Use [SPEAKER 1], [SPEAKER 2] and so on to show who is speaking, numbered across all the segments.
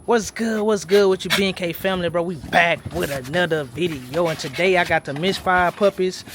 [SPEAKER 1] What's good with you BNK family, bro? We back with another video, and today I got the misfire puppies.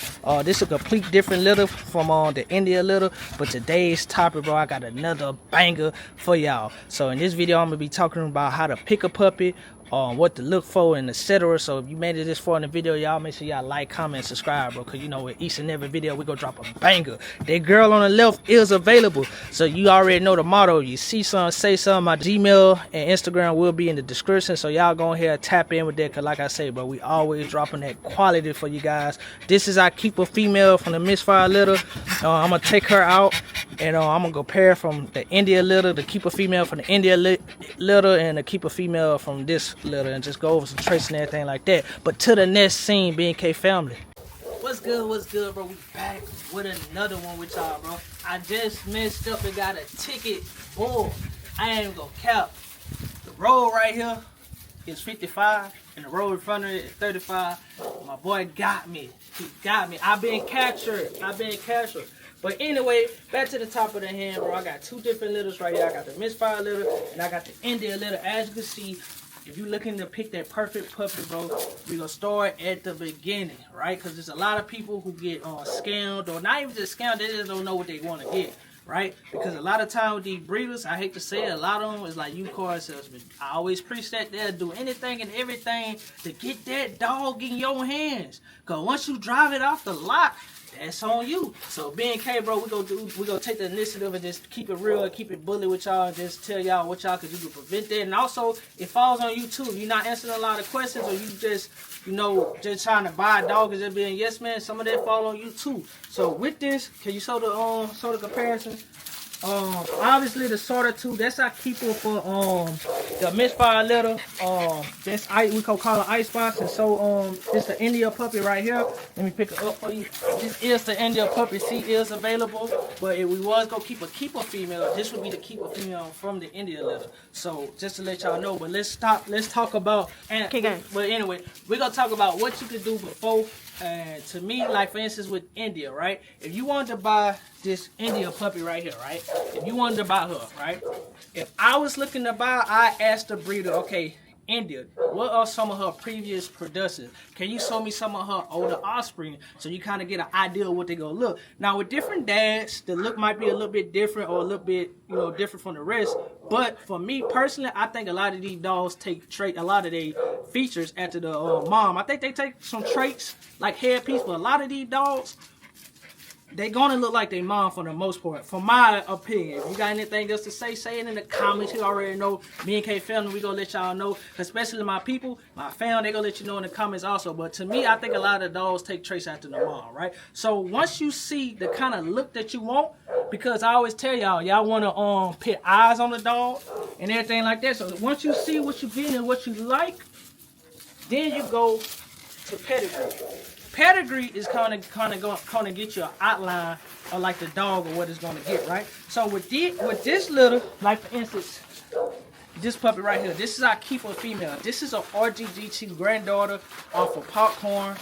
[SPEAKER 1] This is a complete different litter from the India litter, but today's topic, bro, I got another banger for y'all. So in this video I'm gonna be talking about how to pick a puppy, what to look for, and etc. So if you made it this far in the video, y'all make sure y'all like, comment, and subscribe, bro, because you know with each and every video we gonna drop a banger. That girl on the left is available, so you already know the motto. You see something, say something. My Gmail and Instagram will be in the description, so y'all go ahead and tap in with that, because like I say, bro, we always dropping that quality for you guys. This is our keeper female from the misfire litter. I'm gonna take her out, and I'm gonna compare from the India litter, the keeper female from the India litter, and the keeper female from this litter, and just go over some traits and everything like that. But to the next scene, BNK family. What's good, bro? We back with another one with y'all, bro. I just messed up and got a ticket. Boy, I ain't gonna cap. The road right here is 55, and the road in front of it is 35. My boy got me. He got me. I've been captured. But anyway, back to the top of the hand, bro. I got two different litters right here. I got the misfire litter, and I got the India litter. As you can see, if you're looking to pick that perfect puppy, bro, we're going to start at the beginning, right? Because there's a lot of people who get scammed, or not even just scammed, they just don't know what they want to get, right? Because a lot of time with these breeders, I hate to say it, a lot of them is like used car salesmen. I always preach that they'll do anything and everything to get that dog in your hands. Because once you drive it off the lot, that's on you. So BNK, bro, we gonna take the initiative and just keep it real and keep it bully with y'all, and just tell y'all what y'all can do to prevent that. And also, it falls on you too. If you're not answering a lot of questions, or you just, you know, just trying to buy a dog and just being yes man, some of that fall on you too. So with this, can you show the comparison? Obviously the sorter two, that's our keeper for the misfire litter. That's we call it icebox, and so it's the India puppy right here. Let me pick it up for you. This is the India puppy. She is available, but if we was gonna keep a keeper female, this would be the keeper female from the India litter. So just to let y'all know, but let's talk about but anyway, we're gonna talk about what you could do before. And to me, like for instance with India, right? If you wanted to buy this India puppy right here, right? If you wanted to buy her, right? If I was looking to buy, I asked the breeder, okay, India, what are some of her previous productions? Can you show me some of her older offspring, so you kind of get an idea of what they gonna look? Now with different dads, the look might be a little bit different, or a little bit, you know, different from the rest. But for me personally, I think a lot of these dogs take a lot of their features after the mom. I think they take some traits like headpiece, but a lot of these dogs, they gonna look like their mom for the most part, for my opinion. If you got anything else to say it in the comments. You already know, BNK family, we gonna let y'all know, especially my people, my family, they gonna let you know in the comments also. But to me, I think a lot of the dogs take traits after the mom, right? So once you see the kind of look that you want, because I always tell y'all wanna put eyes on the dog and everything like that. So once you see what you get and what you like, then you go to Pedigree. Pedigree is kind of get you an outline of like the dog or what it's gonna get, right? So with this litter, like for instance, this puppy right here, this is our keeper female. This is a RGG2 granddaughter off of Popcorn,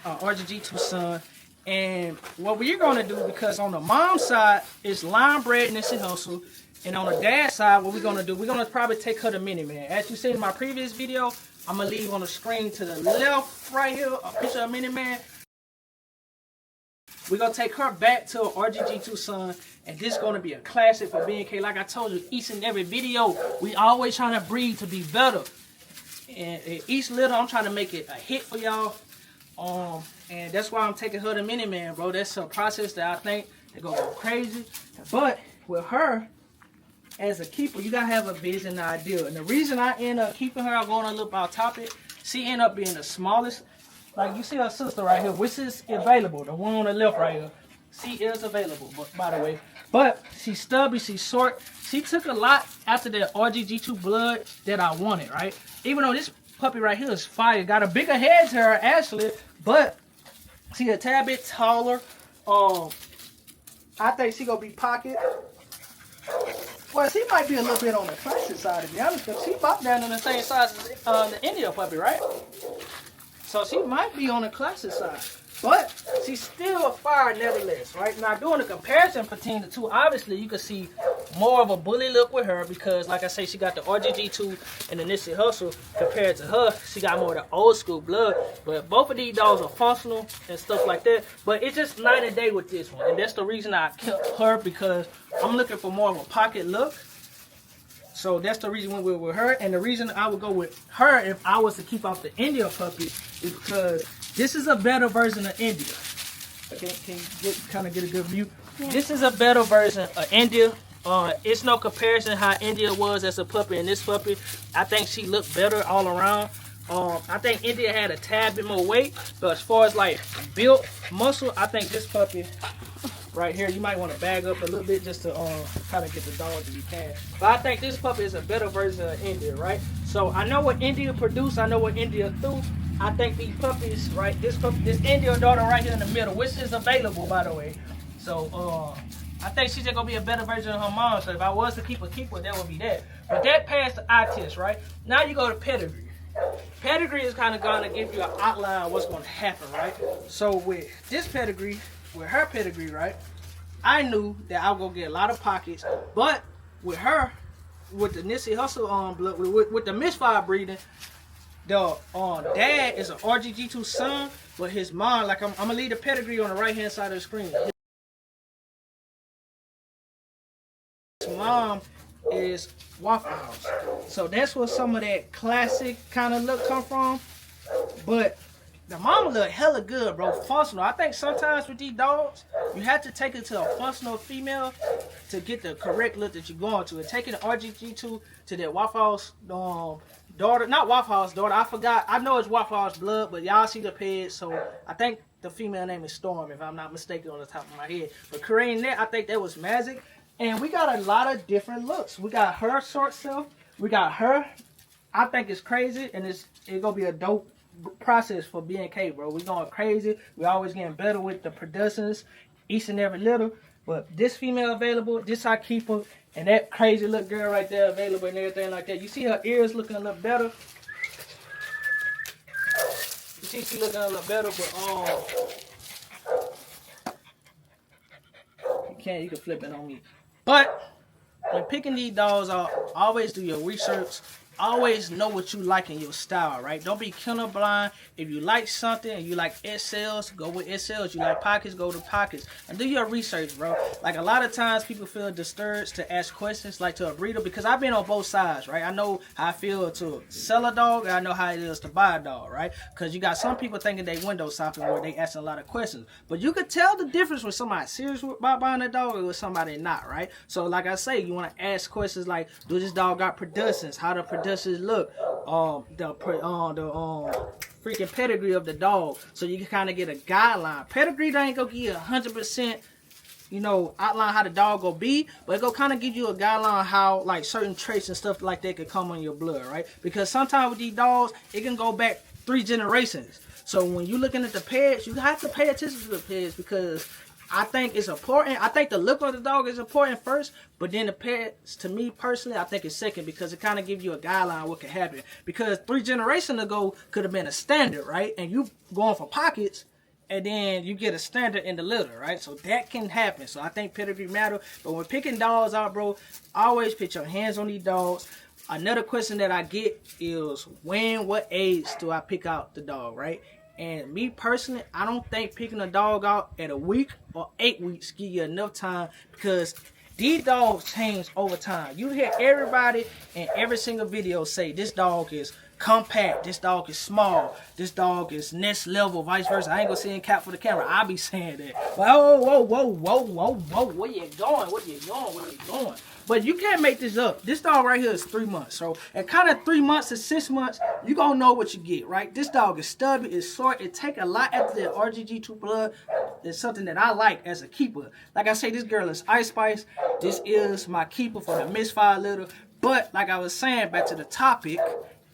[SPEAKER 1] RGG2 son. And what we're gonna do, because on the mom's side it's line bred and it's a hustle, and on the dad's side, what we're gonna do, we're gonna probably take her to Mini Man. As you seen in my previous video, I'm gonna leave on the screen to the left right here a picture of Mini Man. We're gonna take her back to an RGG2 son, and this is gonna be a classic for BNK. Like I told you, each and every video, we always trying to breed to be better. And each litter, I'm trying to make it a hit for y'all. And that's why I'm taking her to Mini Man, bro. That's a process that I think they're gonna go crazy. But with her, as a keeper, you gotta have a vision and idea. And the reason I end up keeping her, I'm going a little off topic, she end up being the smallest. Like you see her sister right here, which is available, the one on the left right here. She is available, by the way. But she's stubby, she's short. She took a lot after the RGG2 blood that I wanted, right? Even though this puppy right here is fire, got a bigger head to her actually, but she a tad bit taller. I think she gonna be pocket. Well, she might be a little bit on the classic side, to be honest, because she about down in the same size as the India puppy, right? So she might be on the classic side. but she's still a fire nevertheless, right? Now, doing a comparison between the two, obviously you can see more of a bully look with her because, like I say, she got the RGG2 and the Nipsey Hussle. Compared to her, she got more of the old school blood. But both of these dogs are functional and stuff like that. But it's just night and day with this one, and that's the reason I kept her, because I'm looking for more of a pocket look. So that's the reason we went with her, and the reason I would go with her if I was to keep out the India puppy is because this is a better version of India. Can you kind of get a good view? Yeah. This is a better version of India. It's no comparison how India was as a puppy and this puppy. I think she looked better all around. I think India had a tad bit more weight, but as far as like built muscle, I think this puppy right here, you might want to bag up a little bit just to kind of get the dog that you can. But I think this puppy is a better version of India, right? So I know what India produced, I know what India threw. I think these puppies, right? This India daughter right here in the middle, which is available by the way. So I think she's just gonna be a better version of her mom. So if I was to keep a keeper, that would be that. But that passed the eye test, right? Now you go to Pedigree. Pedigree is kind of gonna give you an outline of what's gonna happen, right? So with this Pedigree, with her Pedigree, right, I knew that I was gonna get a lot of pockets, but with her, with the Nipsey Hussle blood, with the misfire breeding, the dad is an RGG2 son, but his mom, like I'm gonna leave the Pedigree on the right hand side of the screen. His mom is Waffle House, so that's where some of that classic kind of look come from. But the mama look hella good, bro. Functional. I think sometimes with these dogs, you have to take it to a functional female to get the correct look that you're going to. And taking the RGG2 to that Waffle House daughter, not Waffle House daughter, I forgot. I know it's Waffle House blood, but y'all see the peg, so I think the female name is Storm, if I'm not mistaken on the top of my head. But creating that, I think that was magic. And we got a lot of different looks. We got her short self. We got her. I think it's crazy, and it's gonna be a dope process for B&K, bro. We going crazy. We always getting better with the productions, each and every little. But this female available, this I keep her, and that crazy little girl right there available and everything like that. You see her ears looking a little better. You see she looking a little better, but you can flip it on me. But when picking these dogs out, always do your research. Always know what you like in your style, right? Don't be kennel blind. If you like something and you like SLs, go with SLs. You like pockets, go to pockets. And do your research, bro. Like a lot of times people feel disturbed to ask questions like to a breeder, because I've been on both sides, right? I know how I feel to sell a dog, and I know how it is to buy a dog, right? Because you got some people thinking they window shopping where they asking a lot of questions. But you could tell the difference when somebody serious about buying a dog and with somebody not, right? So like I say, you want to ask questions like, do this dog got productions? How the productions look, the freaking pedigree of the dog, so you can kind of get a guideline. Pedigree ain't gonna give you 100%, you know, outline how the dog gonna be, but it gonna kind of give you a guideline how like certain traits and stuff like that could come on your blood, right? Because sometimes with these dogs, it can go back 3 generations. So when you're looking at the pets, you have to pay attention to the pets, because I think it's important. I think the look of the dog is important first, but then the pets, to me personally, I think it's second, because it kind of gives you a guideline what could happen. Because 3 generations ago could have been a standard, right? And you going for pockets, and then you get a standard in the litter, right? So that can happen. So I think pedigree matter. But when picking dogs out, bro, always put your hands on these dogs. Another question that I get is, what age do I pick out the dog, right? And me personally, I don't think picking a dog out at a week or 8 weeks give you enough time, because these dogs change over time. You hear everybody in every single video say this dog is compact, this dog is small, this dog is next level, vice versa. I ain't gonna say in cap for the camera. I be saying that. Whoa, where you going? But you can't make this up. This dog right here is 3 months. So at kind of 3 months to 6 months, you gonna know what you get, right? This dog is stubby, it's short, it take a lot after the RGG2 blood. It's something that I like as a keeper. Like I say, this girl is Ice Spice. This is my keeper for the misfire litter. But like I was saying, back to the topic,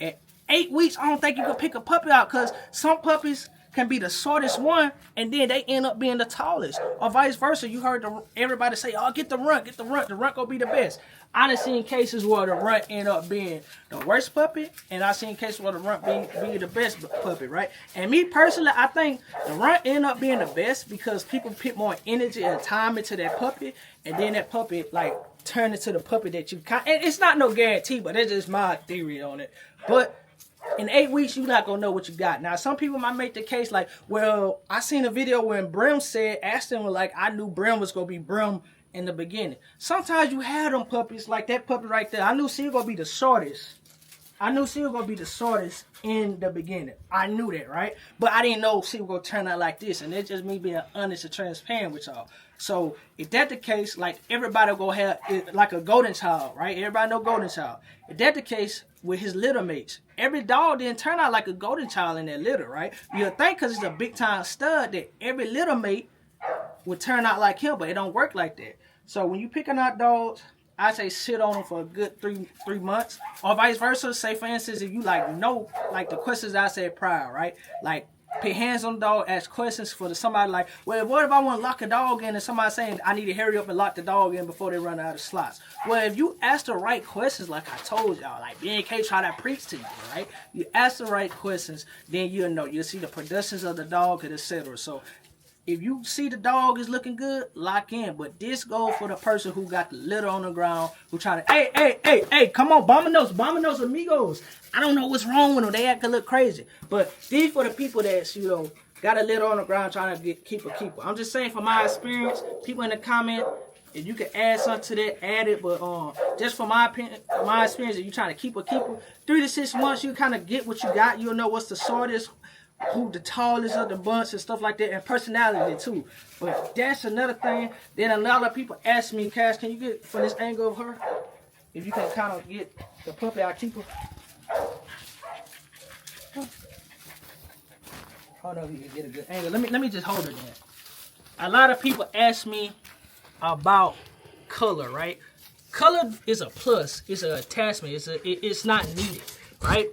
[SPEAKER 1] at 8 weeks, I don't think you can pick a puppy out, because some puppies can be the shortest one, and then they end up being the tallest, or vice versa. You heard everybody say, "Oh, get the runt, get the runt. The runt gonna be the best." I done seen cases where the runt end up being the worst puppy, and I seen cases where the runt be the best puppy, right? And me personally, I think the runt end up being the best because people put more energy and time into that puppy, and then that puppy like turn into the puppy that you kind. And it's not no guarantee, but that's just my theory on it. But in 8 weeks, you're not gonna know what you got. Now, some people might make the case like, well, I seen a video when Brim said, Ashton was like, I knew Brim was gonna be Brim in the beginning. Sometimes you have them puppies, like that puppy right there. I knew she was gonna be the shortest. I knew she was gonna be the shortest in the beginning. I knew that, right? But I didn't know she was gonna turn out like this. And it's just me being honest and transparent with y'all. So if that's the case, like everybody gonna have it like a golden child, right? Everybody know golden child. If that's the case with his litter mates, every dog didn't turn out like a golden child in that litter, right? You'll think because it's a big time stud that every litter mate would turn out like him, but it don't work like that. So when you picking out dogs, I say sit on them for a good three months, or vice versa. Say for instance, if you like know like the questions I said prior, right? Like put hands on the dog, ask questions for somebody like, well, what if I want to lock a dog in and somebody saying I need to hurry up and lock the dog in before they run out of slots? Well, if you ask the right questions, like I told y'all, like BNK try to preach to you, right? You ask the right questions, then you'll know. You'll see the productions of the dog and etc. So if you see the dog is looking good, lock in. But this goes for the person who got the litter on the ground, who trying to, hey, come on, Bombinos amigos. I don't know what's wrong with them. They act a little crazy. But these for the people that, you know, got a litter on the ground trying to keep a keeper. I'm just saying from my experience, people in the comment, if you can add something to that, add it. But just from my opinion, my experience, if you're trying to keep a keeper, 3 to 6 months, you kind of get what you got. You'll know what's the shortest, who the tallest of the bunch and stuff like that, and personality too. But that's another thing. Then a lot of people ask me, Cash, can you get from this angle of her? If you can kind of get the puppy out keeper. Hold on, if you can get a good angle. Let me just hold her there. A lot of people ask me about color, right? Color is a plus. It's an attachment. It's not needed, right?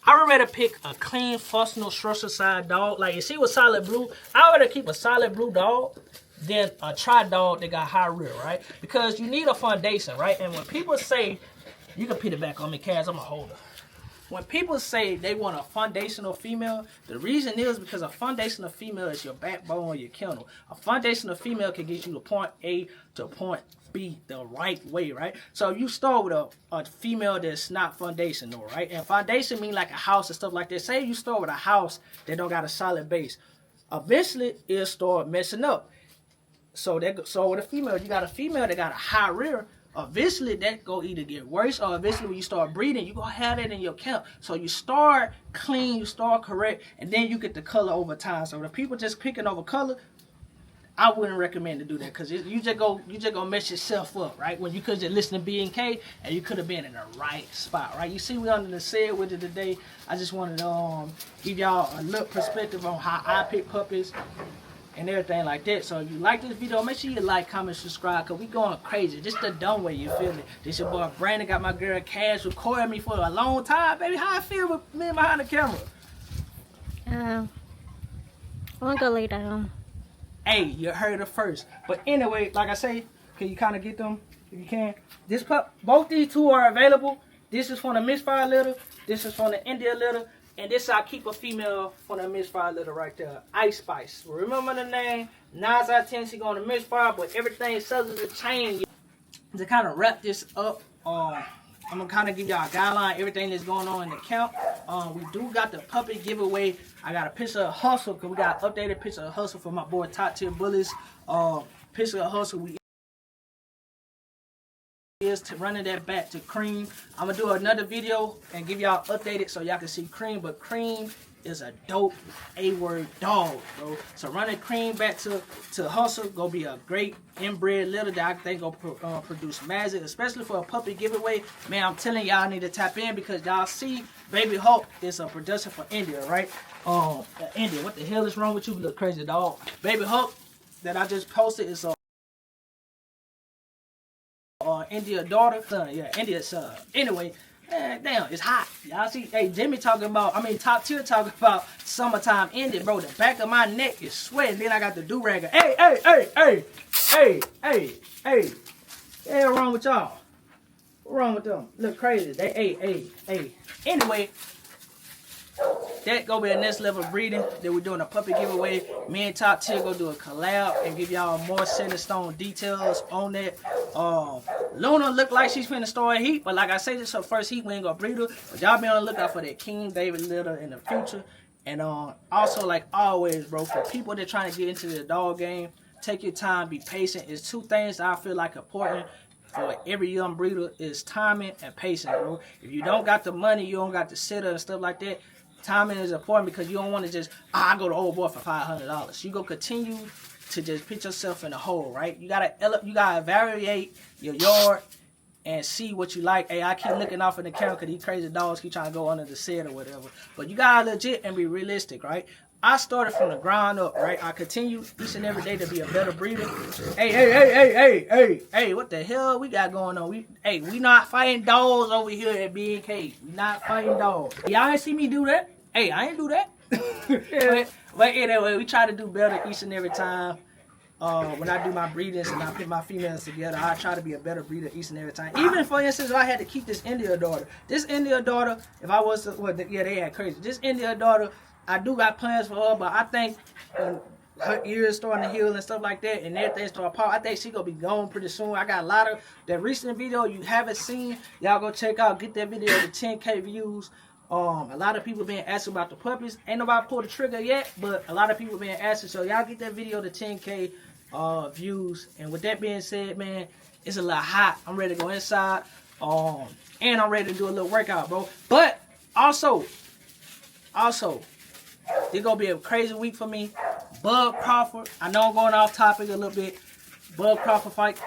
[SPEAKER 1] I would rather pick a clean, functional, structured side dog. Like, if she was solid blue, I would rather keep a solid blue dog than a tri-dog that got high rear, right? Because you need a foundation, right? And when people say, you can put it back on me, Kaz, I'm a holder. When people say they want a foundational female, the reason is because a foundational female is your backbone of your kennel. A foundational female can get you to point A to point B the right way, right? So you start with a female that's not foundational, right? And foundation mean like a house and stuff like that. Say you start with a house that don't got a solid base. Eventually, it'll start messing up. So with a female, you got a female that got a high rear. Eventually, that go either get worse, or eventually when you start breeding, you gonna have that in your camp. So you start clean, you start correct, and then you get the color over time. So the people just picking over color, I wouldn't recommend to do that, because you just go mess yourself up, right? When you could just listen to B&K and you could have been in the right spot, right? You see, we under the sail with it today. I just wanted to give y'all a little perspective on how I pick puppies and everything like that. So if you like this video, make sure you like, comment, subscribe, because we going crazy. Just the dumb way, you feel me? This your boy Brandon, got my girl Cash recording me for a long time, baby. How I feel with me behind the camera?
[SPEAKER 2] I want to go lay down.
[SPEAKER 1] Hey, you heard it first. But anyway, like I say, can you kind of get them if you can? This both these two are available. This is from the misfire litter. This is from the India litter. And this I keep a female from the misfire litter right there. Ice Spice. Remember the name? 9 out of 10 she going to misfire, but everything subject to change. To kind of wrap this up, I'm gonna kind of give y'all a guideline, everything that's going on in the camp. We do got the puppy giveaway. I got a picture of Hustle, because we got an updated picture of Hustle for my boy Top Tier Bullies. Picture of Hustle, we is to running that back to Cream. I'm gonna do another video and give y'all updated so y'all can see Cream, but Cream is a dope A-word dog, bro. So running Cream back to Hustle gonna be a great inbred litter that I think gonna produce magic, especially for a puppy giveaway. Man, I'm telling y'all need to tap in, because y'all see Baby Hulk is a production for India, right? India, what the hell is wrong with you, little crazy dog? Baby Hulk that I just posted is India daughter, son, yeah, India's son. Anyway, Man, damn, it's hot. Y'all see, hey, Jimmy talking about, Top Tier talking about summertime ended, bro. The back of my neck is sweating. Then I got the do-ragger. Hey, hey, hey, hey, hey, hey, hey. What's wrong with y'all? What's wrong with them? Look crazy. Hey. Anyway, that gonna be a next level breeding. Then we're doing a puppy giveaway. Me and Top Tier gonna do a collab and give y'all more set in stone details on that. Luna look like she's finna start a heat, but like I say, this is her first heat. We ain't gonna breed her, but y'all be on the lookout for that King David litter in the future. And also, like always, bro, for people that trying to get into the dog game, take your time, be patient. It's two things that I feel like important for every young breeder is timing and patience, bro. If you don't got the money, you don't got the sitter and stuff like that. Timing is important because you don't want to just, I go to Old Boy for $500. You go continue to just put yourself in a hole, right? You gotta evaluate your yard and see what you like. Hey, I keep looking off in the camera because these crazy dogs keep trying to go under the set or whatever. But you gotta legit and be realistic, right? I started from the ground up, right? I continue each and every day to be a better breeder. Hey, what the hell we got going on? We not fighting dogs over here at B&K. We not fighting dogs. Y'all ain't see me do that. Hey, I ain't do that. but anyway, we try to do better each and every time. When I do my breedings and I put my females together, I try to be a better breeder each and every time. Even for instance, if I had to keep this India daughter. This India daughter, if I was to, well, yeah, they had crazy. This India daughter, I do got plans for her, but I think when her ears starting to heal and stuff like that and everything start pop, I think she gonna be gone pretty soon. I got a lot of that recent video you haven't seen. Y'all go check out, get that video to 10K views. A lot of people been asking about the puppies. Ain't nobody pulled the trigger yet, but a lot of people been asking. So y'all get that video to 10K views. And with that being said, man, it's a little hot. I'm ready to go inside. And I'm ready to do a little workout, bro. But also, it's gonna be a crazy week for me. Bud Crawford. I know I'm going off topic a little bit. Bud Crawford fight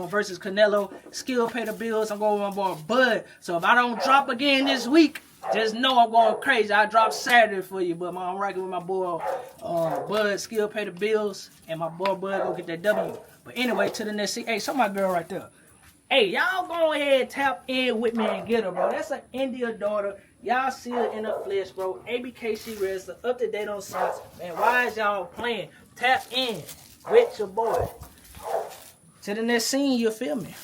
[SPEAKER 1] versus Kennel. Skill pay the bills. I'm going with my boy Bud. So if I don't drop again this week, just know I'm going crazy. I dropped Saturday for you, but I'm rocking with my boy Bud. Skill pay the bills, and my boy Bud go get that W. But anyway, to the next scene. Hey, show my girl right there. Hey, y'all go ahead and tap in with me and get her, bro. That's an India daughter. Y'all see her in the flesh, bro. ABKC Wrestler, up to date on socks. Man, why is y'all playing? Tap in with your boy. To the next scene, you feel me?